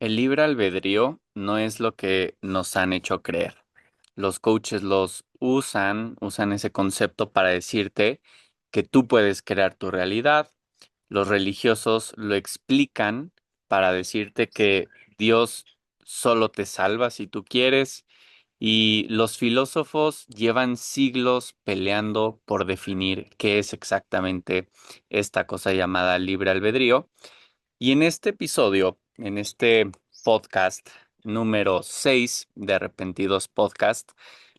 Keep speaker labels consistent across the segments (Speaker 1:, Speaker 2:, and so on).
Speaker 1: El libre albedrío no es lo que nos han hecho creer. Los coaches usan ese concepto para decirte que tú puedes crear tu realidad. Los religiosos lo explican para decirte que Dios solo te salva si tú quieres. Y los filósofos llevan siglos peleando por definir qué es exactamente esta cosa llamada libre albedrío. Y en este episodio, en este podcast número 6 de Arrepentidos Podcast,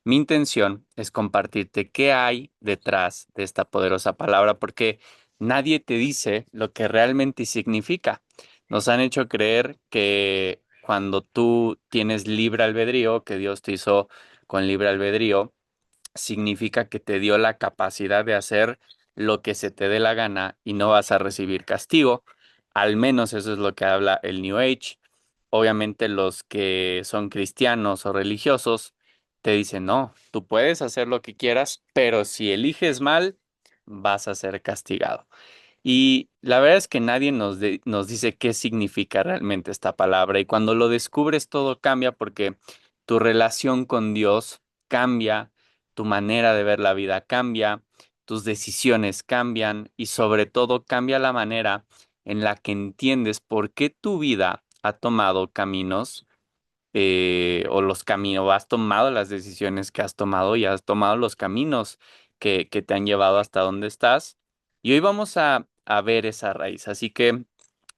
Speaker 1: mi intención es compartirte qué hay detrás de esta poderosa palabra, porque nadie te dice lo que realmente significa. Nos han hecho creer que cuando tú tienes libre albedrío, que Dios te hizo con libre albedrío, significa que te dio la capacidad de hacer lo que se te dé la gana y no vas a recibir castigo. Al menos eso es lo que habla el New Age. Obviamente los que son cristianos o religiosos te dicen, no, tú puedes hacer lo que quieras, pero si eliges mal, vas a ser castigado. Y la verdad es que nadie nos dice qué significa realmente esta palabra. Y cuando lo descubres, todo cambia porque tu relación con Dios cambia, tu manera de ver la vida cambia, tus decisiones cambian y sobre todo cambia la manera en la que entiendes por qué tu vida ha tomado caminos o los caminos, has tomado las decisiones que has tomado y has tomado los caminos que te han llevado hasta donde estás. Y hoy vamos a ver esa raíz. Así que,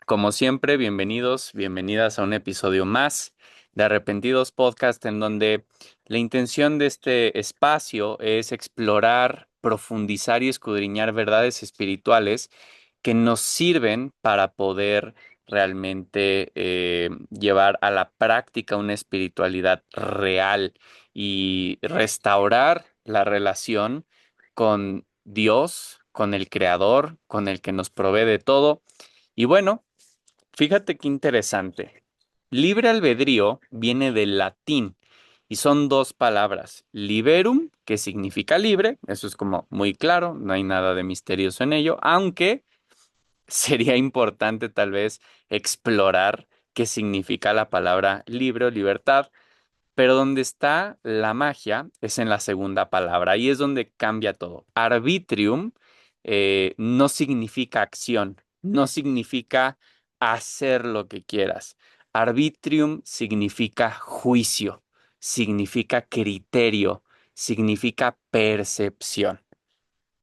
Speaker 1: como siempre, bienvenidos, bienvenidas a un episodio más de Arrepentidos Podcast, en donde la intención de este espacio es explorar, profundizar y escudriñar verdades espirituales que nos sirven para poder realmente llevar a la práctica una espiritualidad real y restaurar la relación con Dios, con el Creador, con el que nos provee de todo. Y bueno, fíjate qué interesante. Libre albedrío viene del latín y son dos palabras. Liberum, que significa libre, eso es como muy claro, no hay nada de misterioso en ello, aunque sería importante tal vez explorar qué significa la palabra libre o libertad, pero donde está la magia es en la segunda palabra, ahí es donde cambia todo. Arbitrium no significa acción, no significa hacer lo que quieras. Arbitrium significa juicio, significa criterio, significa percepción.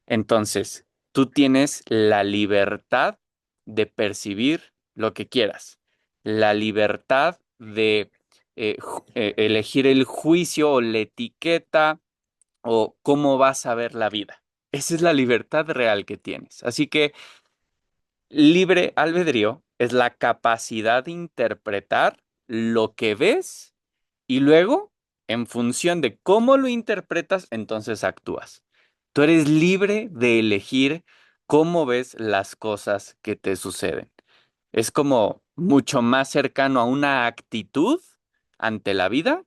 Speaker 1: Entonces, tú tienes la libertad de percibir lo que quieras, la libertad de elegir el juicio o la etiqueta o cómo vas a ver la vida. Esa es la libertad real que tienes. Así que libre albedrío es la capacidad de interpretar lo que ves y luego, en función de cómo lo interpretas, entonces actúas. Tú eres libre de elegir cómo ves las cosas que te suceden. Es como mucho más cercano a una actitud ante la vida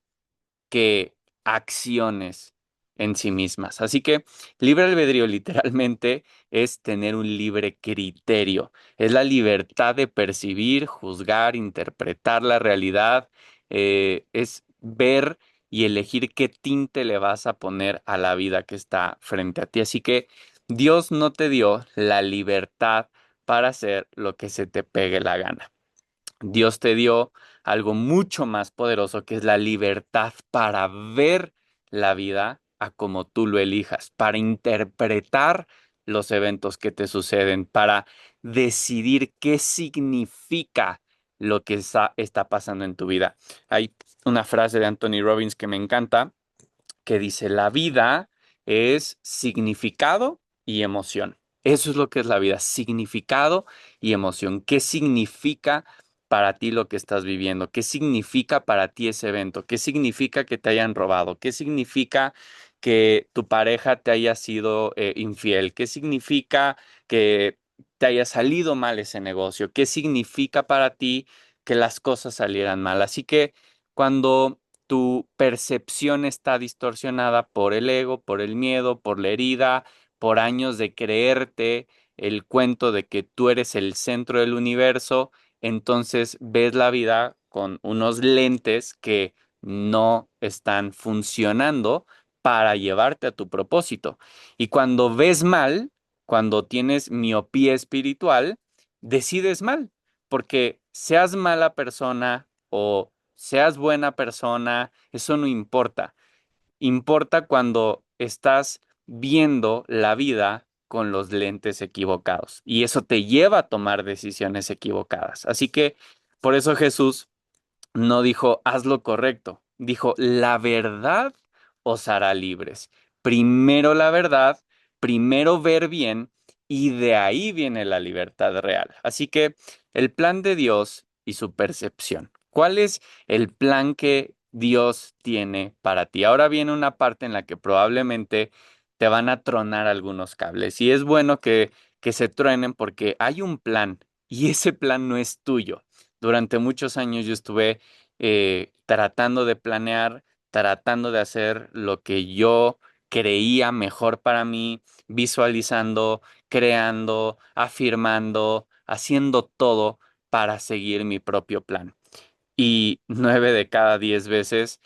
Speaker 1: que acciones en sí mismas. Así que libre albedrío literalmente es tener un libre criterio, es la libertad de percibir, juzgar, interpretar la realidad, es ver y elegir qué tinte le vas a poner a la vida que está frente a ti. Así que Dios no te dio la libertad para hacer lo que se te pegue la gana. Dios te dio algo mucho más poderoso que es la libertad para ver la vida a como tú lo elijas, para interpretar los eventos que te suceden, para decidir qué significa lo que está pasando en tu vida. Hay una frase de Anthony Robbins que me encanta, que dice, la vida es significado y emoción. Eso es lo que es la vida, significado y emoción. ¿Qué significa para ti lo que estás viviendo? ¿Qué significa para ti ese evento? ¿Qué significa que te hayan robado? ¿Qué significa que tu pareja te haya sido infiel? ¿Qué significa que te haya salido mal ese negocio? ¿Qué significa para ti que las cosas salieran mal? Así que cuando tu percepción está distorsionada por el ego, por el miedo, por la herida, por años de creerte el cuento de que tú eres el centro del universo, entonces ves la vida con unos lentes que no están funcionando para llevarte a tu propósito. Y cuando ves mal, cuando tienes miopía espiritual, decides mal, porque seas mala persona o seas buena persona, eso no importa. Importa cuando estás viendo la vida con los lentes equivocados y eso te lleva a tomar decisiones equivocadas. Así que por eso Jesús no dijo, haz lo correcto. Dijo, la verdad os hará libres. Primero la verdad, primero ver bien y de ahí viene la libertad real. Así que el plan de Dios y su percepción. ¿Cuál es el plan que Dios tiene para ti? Ahora viene una parte en la que probablemente te van a tronar algunos cables y es bueno que se truenen porque hay un plan y ese plan no es tuyo. Durante muchos años yo estuve tratando de planear, tratando de hacer lo que yo creía mejor para mí, visualizando, creando, afirmando, haciendo todo para seguir mi propio plan. Y 9 de cada 10 veces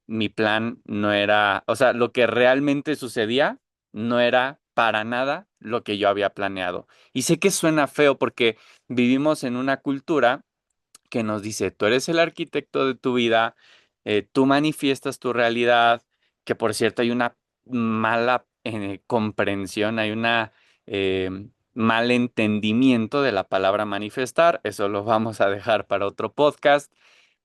Speaker 1: mi plan no era, o sea, lo que realmente sucedía no era para nada lo que yo había planeado. Y sé que suena feo porque vivimos en una cultura que nos dice, tú eres el arquitecto de tu vida, tú manifiestas tu realidad, que por cierto hay una mala comprensión, hay una mal entendimiento de la palabra manifestar, eso lo vamos a dejar para otro podcast,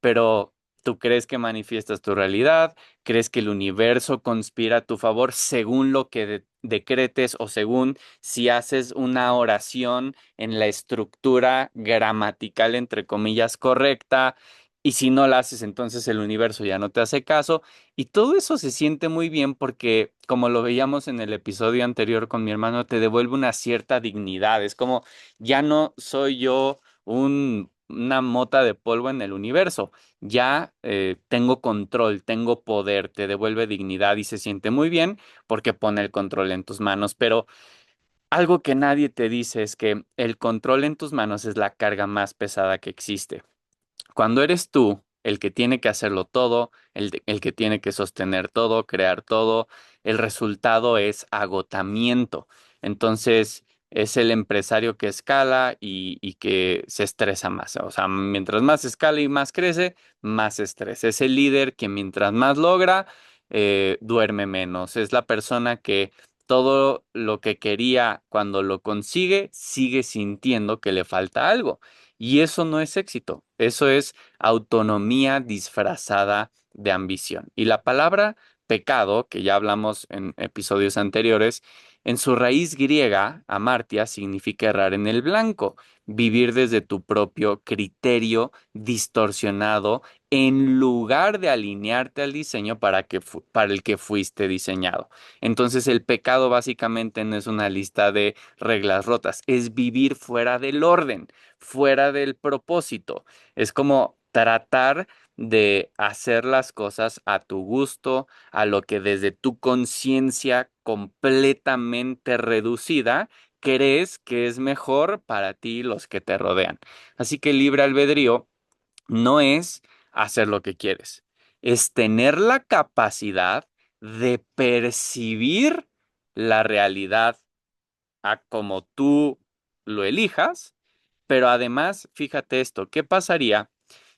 Speaker 1: pero tú crees que manifiestas tu realidad, crees que el universo conspira a tu favor según lo que decretes o según si haces una oración en la estructura gramatical, entre comillas, correcta, y si no la haces, entonces el universo ya no te hace caso, y todo eso se siente muy bien porque, como lo veíamos en el episodio anterior con mi hermano, te devuelve una cierta dignidad, es como, ya no soy yo una mota de polvo en el universo, ya tengo control, tengo poder, te devuelve dignidad y se siente muy bien porque pone el control en tus manos, pero algo que nadie te dice es que el control en tus manos es la carga más pesada que existe. Cuando eres tú el que tiene que hacerlo todo, el que tiene que sostener todo, crear todo, el resultado es agotamiento. Entonces, es el empresario que escala y que se estresa más. O sea, mientras más escala y más crece, más estrés. Es el líder que mientras más logra, duerme menos. Es la persona que todo lo que quería cuando lo consigue, sigue sintiendo que le falta algo. Y eso no es éxito, eso es autonomía disfrazada de ambición. Y la palabra pecado, que ya hablamos en episodios anteriores, en su raíz griega, amartia, significa errar en el blanco, vivir desde tu propio criterio distorsionado en lugar de alinearte al diseño para el que fuiste diseñado. Entonces el pecado básicamente no es una lista de reglas rotas, es vivir fuera del orden, fuera del propósito. Es como tratar de hacer las cosas a tu gusto, a lo que desde tu conciencia completamente reducida crees que es mejor para ti y los que te rodean. Así que el libre albedrío no es hacer lo que quieres, es tener la capacidad de percibir la realidad a como tú lo elijas, pero además, fíjate esto, ¿qué pasaría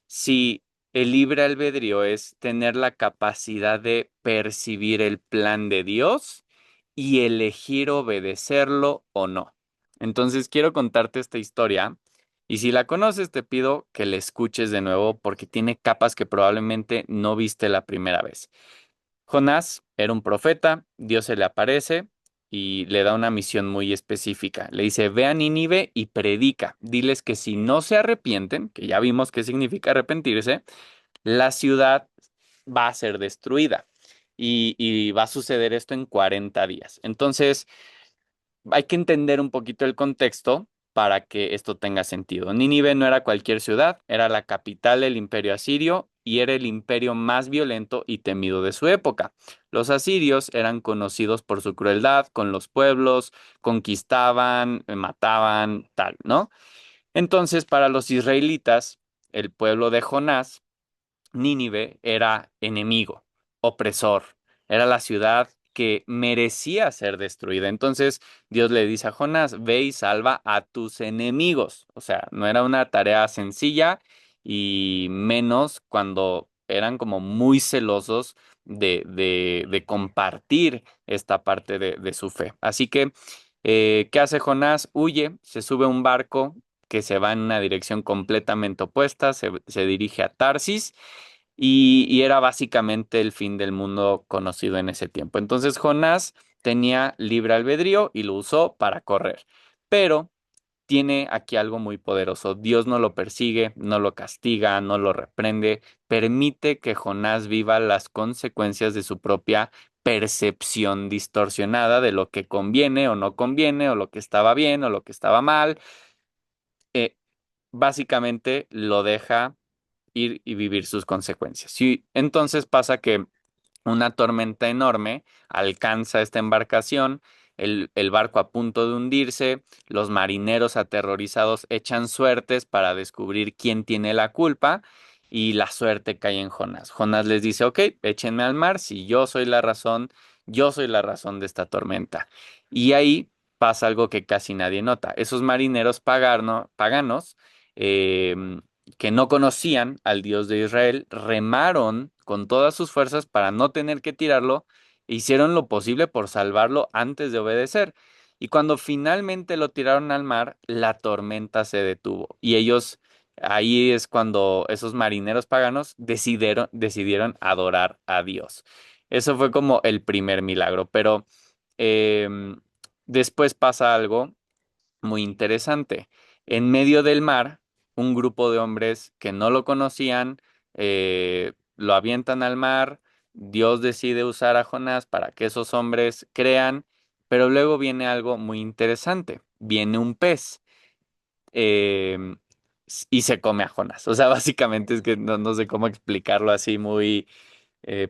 Speaker 1: si el libre albedrío es tener la capacidad de percibir el plan de Dios y elegir obedecerlo o no? Entonces, quiero contarte esta historia y si la conoces, te pido que la escuches de nuevo porque tiene capas que probablemente no viste la primera vez. Jonás era un profeta, Dios se le aparece y le da una misión muy específica. Le dice, ve a Nínive y predica, diles que si no se arrepienten, que ya vimos qué significa arrepentirse, la ciudad va a ser destruida y va a suceder esto en 40 días. Entonces, hay que entender un poquito el contexto para que esto tenga sentido. Nínive no era cualquier ciudad, era la capital del imperio asirio y era el imperio más violento y temido de su época. Los asirios eran conocidos por su crueldad con los pueblos, conquistaban, mataban, tal, ¿no? Entonces, para los israelitas, el pueblo de Jonás, Nínive era enemigo, opresor, era la ciudad que merecía ser destruida. Entonces Dios le dice a Jonás, ve y salva a tus enemigos. O sea, no era una tarea sencilla y menos cuando eran como muy celosos de compartir esta parte de su fe. Así que, ¿qué hace Jonás? Huye, se sube a un barco que se va en una dirección completamente opuesta, se dirige a Tarsis y era básicamente el fin del mundo conocido en ese tiempo. Entonces Jonás tenía libre albedrío y lo usó para correr. Pero tiene aquí algo muy poderoso. Dios no lo persigue, no lo castiga, no lo reprende, permite que Jonás viva las consecuencias de su propia percepción distorsionada de lo que conviene o no conviene, o lo que estaba bien o lo que estaba mal. Eh, Básicamente lo deja ir y vivir sus consecuencias. Y entonces pasa que una tormenta enorme alcanza esta embarcación, el barco a punto de hundirse, los marineros aterrorizados echan suertes para descubrir quién tiene la culpa y la suerte cae en Jonás. Jonás les dice, ok, échenme al mar, si yo soy la razón de esta tormenta. Y ahí pasa algo que casi nadie nota. Esos marineros paganos, eh, que no conocían al Dios de Israel, remaron con todas sus fuerzas para no tener que tirarlo, e hicieron lo posible por salvarlo antes de obedecer. Y cuando finalmente lo tiraron al mar, la tormenta se detuvo. Y ellos, ahí es cuando esos marineros paganos decidieron adorar a Dios. Eso fue como el primer milagro, pero em, después pasa algo muy interesante. En medio del mar, un grupo de hombres que no lo conocían, lo avientan al mar. Dios decide usar a Jonás para que esos hombres crean, pero luego viene algo muy interesante. Viene un pez eh, y se come a Jonás. O sea, básicamente es que no sé cómo explicarlo así muy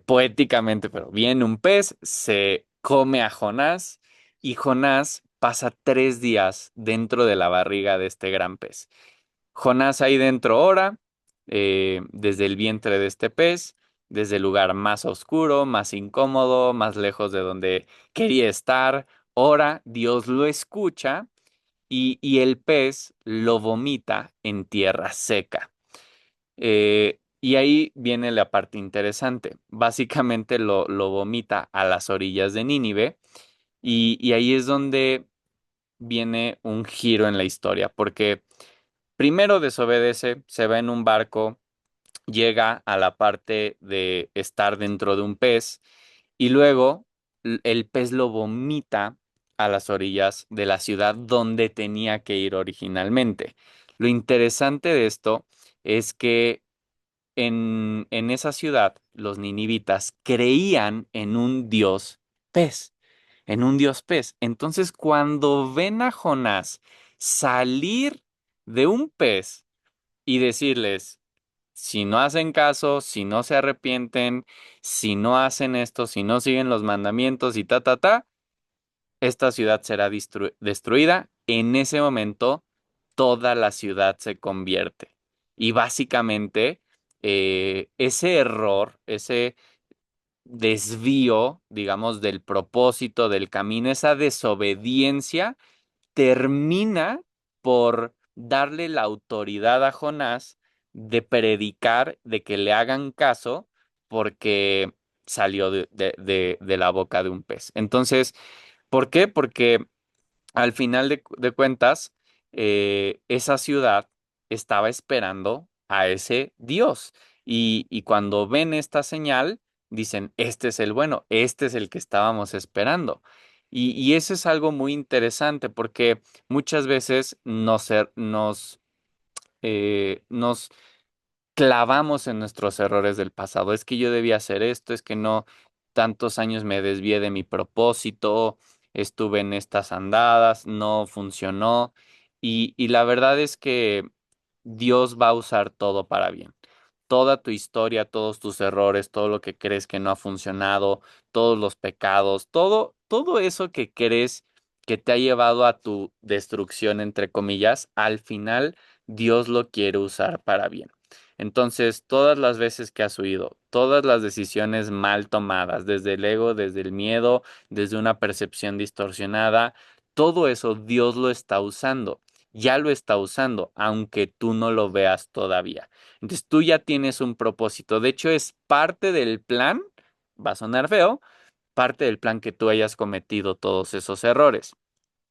Speaker 1: poéticamente, pero viene un pez, se come a Jonás y Jonás pasa 3 días dentro de la barriga de este gran pez. Jonás ahí dentro ora, desde el vientre de este pez, desde el lugar más oscuro, más incómodo, más lejos de donde quería estar, ora, Dios lo escucha y el pez lo vomita en tierra seca. Y ahí viene la parte interesante. Básicamente lo vomita a las orillas de Nínive y ahí es donde viene un giro en la historia, porque primero desobedece, se va en un barco, llega a la parte de estar dentro de un pez y luego el pez lo vomita a las orillas de la ciudad donde tenía que ir originalmente. Lo interesante de esto es que en esa ciudad, los ninivitas creían en un dios pez, en un dios pez. Entonces, cuando ven a Jonás salir de un pez y decirles, si no hacen caso, si no se arrepienten, si no hacen esto, si no siguen los mandamientos y esta ciudad será destruida. En ese momento, toda la ciudad se convierte. Y básicamente, ese error, ese desvío, digamos, del propósito, del camino, esa desobediencia, termina por darle la autoridad a Jonás de predicar, de que le hagan caso, porque salió de la boca de un pez. Entonces, ¿por qué? Porque al final de cuentas, esa ciudad estaba esperando a ese Dios. Y cuando ven esta señal, dicen, este es el bueno, este es el que estábamos esperando. Y eso es algo muy interesante porque muchas veces nos clavamos en nuestros errores del pasado. Es que yo debía hacer esto, es que no tantos años me desvié de mi propósito, estuve en estas andadas, no funcionó. Y la verdad es que Dios va a usar todo para bien. Toda tu historia, todos tus errores, todo lo que crees que no ha funcionado, todos los pecados, todo eso que crees que te ha llevado a tu destrucción, entre comillas, al final Dios lo quiere usar para bien. Entonces, todas las veces que has huido, todas las decisiones mal tomadas, desde el ego, desde el miedo, desde una percepción distorsionada, todo eso Dios lo está usando. Ya lo está usando, aunque tú no lo veas todavía. Entonces tú ya tienes un propósito. De hecho, es parte del plan, va a sonar feo, parte del plan que tú hayas cometido todos esos errores.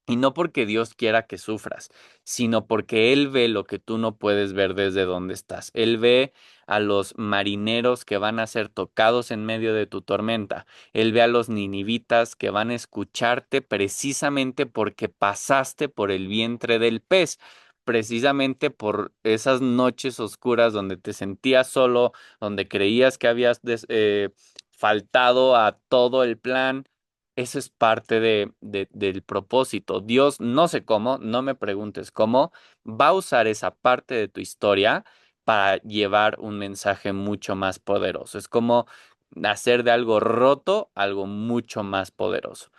Speaker 1: Y no porque Dios quiera que sufras, sino porque Él ve lo que tú no puedes ver desde donde estás. Él ve a los marineros que van a ser tocados en medio de tu tormenta. Él ve a los ninivitas que van a escucharte precisamente porque pasaste por el vientre del pez, precisamente por esas noches oscuras donde te sentías solo, donde creías que habías faltado a todo el plan. Eso es parte del propósito. Dios, no sé cómo, no me preguntes cómo, va a usar esa parte de tu historia para llevar un mensaje mucho más poderoso. Es como hacer de algo roto algo mucho más poderoso.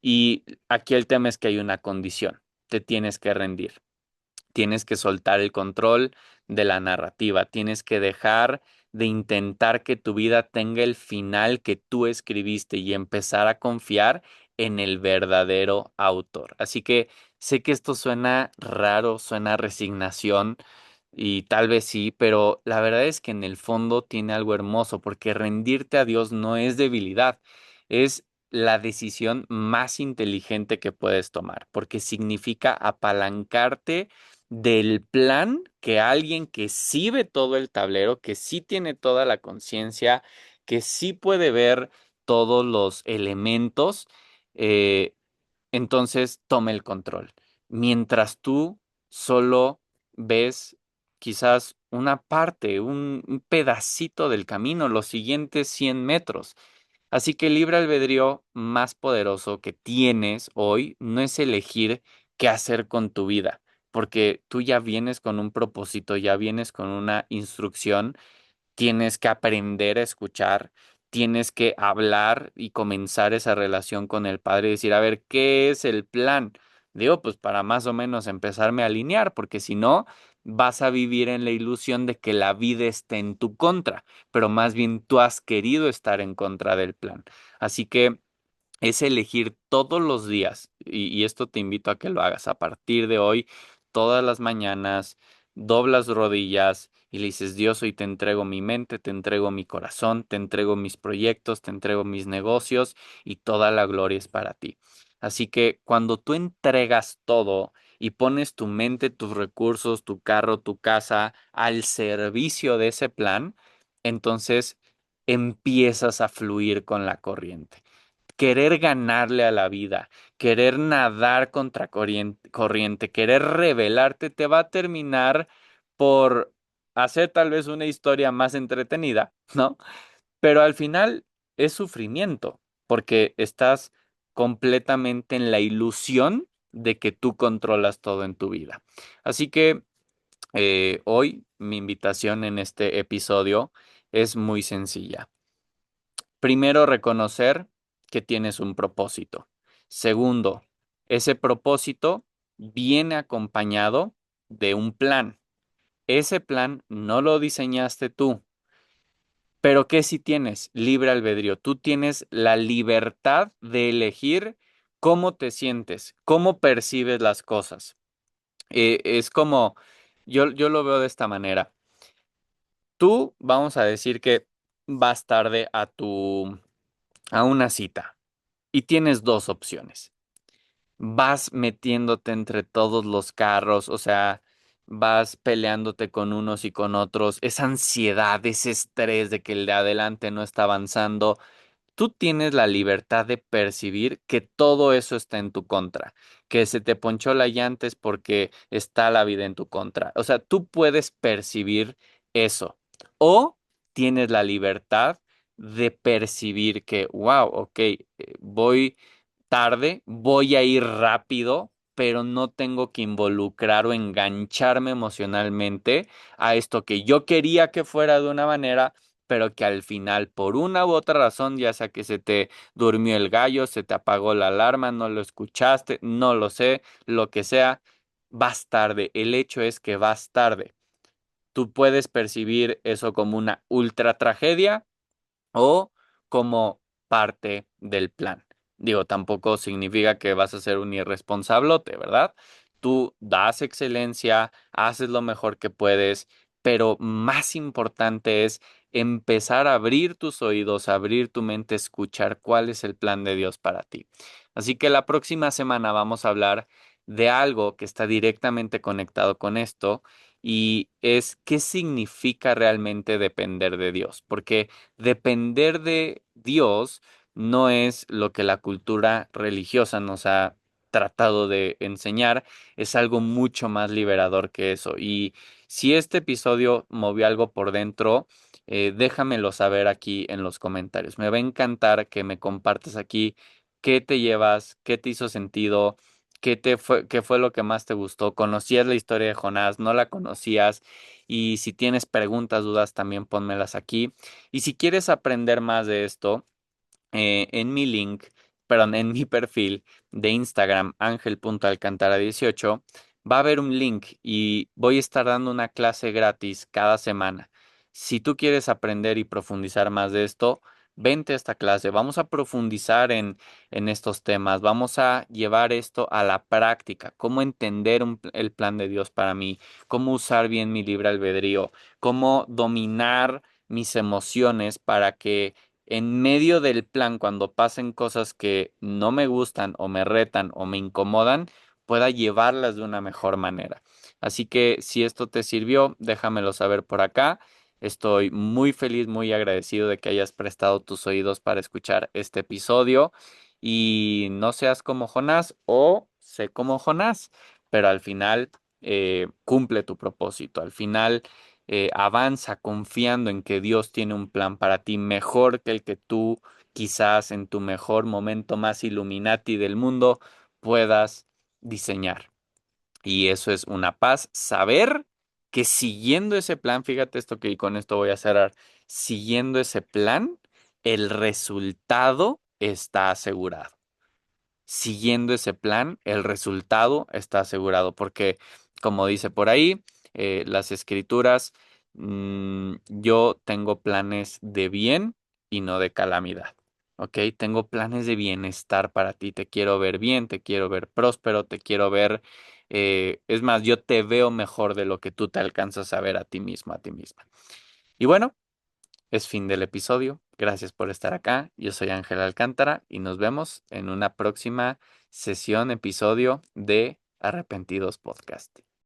Speaker 1: Y aquí el tema es que hay una condición. Te tienes que rendir. Tienes que soltar el control de la narrativa, tienes que dejar de intentar que tu vida tenga el final que tú escribiste y empezar a confiar en el verdadero autor. Así que sé que esto suena raro, suena a resignación y tal vez sí, pero la verdad es que en el fondo tiene algo hermoso porque rendirte a Dios no es debilidad, es la decisión más inteligente que puedes tomar, porque significa apalancarte del plan que alguien que sí ve todo el tablero, que sí tiene toda la conciencia, que sí puede ver todos los elementos, eh, entonces tome el control. Mientras tú solo ves quizás una parte, un pedacito del camino, los siguientes 100 metros. Así que el libre albedrío más poderoso que tienes hoy no es elegir qué hacer con tu vida, porque tú ya vienes con un propósito, ya vienes con una instrucción. Tienes que aprender a escuchar, tienes que hablar y comenzar esa relación con el Padre y decir, a ver, ¿qué es el plan? Digo, pues para más o menos empezarme a alinear, porque si no, vas a vivir en la ilusión de que la vida esté en tu contra, pero más bien tú has querido estar en contra del plan. Así que es elegir todos los días, y esto te invito a que lo hagas a partir de hoy, todas las mañanas, doblas rodillas y le dices, Dios, hoy te entrego mi mente, te entrego mi corazón, te entrego mis proyectos, te entrego mis negocios y toda la gloria es para ti. Así que cuando tú entregas todo y pones tu mente, tus recursos, tu carro, tu casa al servicio de ese plan, entonces empiezas a fluir con la corriente. Querer ganarle a la vida, querer nadar contra corriente, querer rebelarte, te va a terminar por hacer tal vez una historia más entretenida, ¿no? Pero al final es sufrimiento, porque estás completamente en la ilusión de que tú controlas todo en tu vida. Así que hoy mi invitación en este episodio es muy sencilla. Primero, reconocer que tienes un propósito. Segundo, ese propósito viene acompañado de un plan. Ese plan no lo diseñaste tú, pero ¿qué si tienes? Libre albedrío. Tú tienes la libertad de elegir cómo te sientes, cómo percibes las cosas. Es como, yo lo veo de esta manera. Tú, vamos a decir que vas tarde a una cita y tienes dos opciones. Vas metiéndote entre todos los carros, o sea, vas peleándote con unos y con otros, esa ansiedad, ese estrés de que el de adelante no está avanzando. Tú tienes la libertad de percibir que todo eso está en tu contra, que se te ponchó la llanta es porque está la vida en tu contra. O sea, tú puedes percibir eso. O tienes la libertad de percibir que, wow, ok, voy tarde, voy a ir rápido, pero no tengo que involucrar o engancharme emocionalmente a esto que yo quería que fuera de una manera, pero que al final, por una u otra razón, ya sea que se te durmió el gallo, se te apagó la alarma, no lo escuchaste, no lo sé, lo que sea, vas tarde. El hecho es que vas tarde. Tú puedes percibir eso como una ultra tragedia o como parte del plan. Digo, tampoco significa que vas a ser un irresponsablote, ¿verdad? Tú das excelencia, haces lo mejor que puedes, pero más importante es empezar a abrir tus oídos, abrir tu mente, escuchar cuál es el plan de Dios para ti. Así que la próxima semana vamos a hablar de algo que está directamente conectado con esto y es qué significa realmente depender de Dios, porque depender de Dios no es lo que la cultura religiosa nos ha tratado de enseñar, es algo mucho más liberador que eso. Y si este episodio movió algo por dentro, déjamelo saber aquí en los comentarios. Me va a encantar que me compartas aquí qué te llevas, qué te hizo sentido. Qué fue lo que más te gustó? ¿Conocías la historia de Jonás? ¿No la conocías? Y si tienes preguntas, dudas, también pónmelas aquí. Y si quieres aprender más de esto, en mi link, perdón, en mi perfil de Instagram, angel.alcantara18, va a haber un link y voy a estar dando una clase gratis cada semana. Si tú quieres aprender y profundizar más de esto, vente a esta clase. Vamos a profundizar en estos temas. Vamos a llevar esto a la práctica. Cómo entender el plan de Dios para mí, cómo usar bien mi libre albedrío, cómo dominar mis emociones para que en medio del plan, cuando pasen cosas que no me gustan o me retan o me incomodan, pueda llevarlas de una mejor manera. Así que si esto te sirvió, déjamelo saber por acá. Estoy muy feliz, muy agradecido de que hayas prestado tus oídos para escuchar este episodio y no seas como Jonás o sé como Jonás, pero al final cumple tu propósito. Al final avanza confiando en que Dios tiene un plan para ti mejor que el que tú quizás en tu mejor momento más Illuminati del mundo puedas diseñar. Y eso es una paz, saber que siguiendo ese plan, fíjate esto que y con esto voy a cerrar, siguiendo ese plan, el resultado está asegurado. Siguiendo ese plan, el resultado está asegurado, porque como dice por ahí, las escrituras, yo tengo planes de bien y no de calamidad. ¿Ok? Tengo planes de bienestar para ti. Te quiero ver bien, te quiero ver próspero, te quiero ver, es más, yo te veo mejor de lo que tú te alcanzas a ver a ti mismo, a ti misma. Y bueno. Es fin del episodio. Gracias por estar acá. Yo soy Ángel Alcántara y nos vemos en una próxima sesión, episodio de Arrepentidos Podcast.